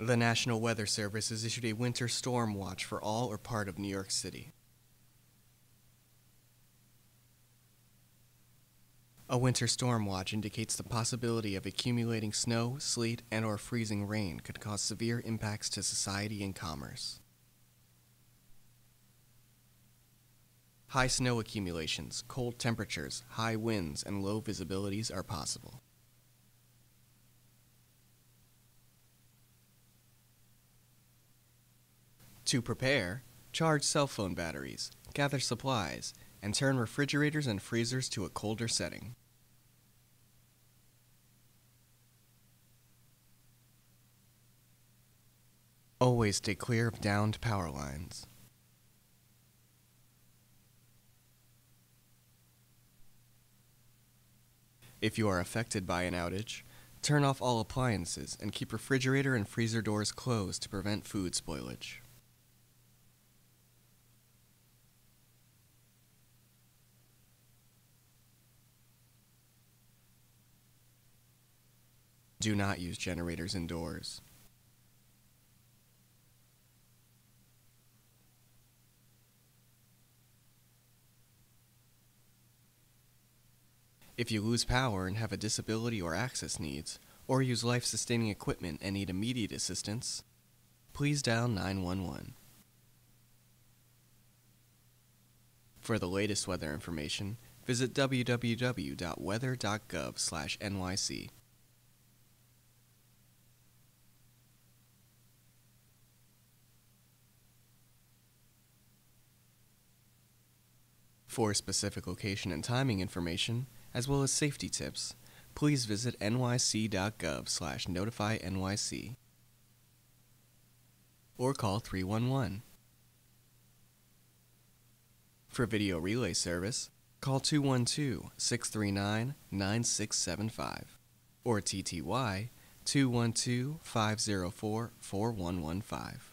The National Weather Service has issued a winter storm watch for all or part of New York City. A winter storm watch indicates the possibility of accumulating snow, sleet, and/or freezing rain could cause severe impacts to society and commerce. High snow accumulations, cold temperatures, high winds, and low visibilities are possible. To prepare, charge cell phone batteries, gather supplies, and turn refrigerators and freezers to a colder setting. Always stay clear of downed power lines. If you are affected by an outage, turn off all appliances and keep refrigerator and freezer doors closed to prevent food spoilage. Do not use generators indoors. If you lose power and have a disability or access needs, or use life-sustaining equipment and need immediate assistance, please dial 911. For the latest weather information, visit www.weather.gov/NYC. For specific location and timing information, as well as safety tips, please visit NYC.gov/Notify NYC or call 311. For video relay service, call 212-639-9675 or TTY 212-504-4115.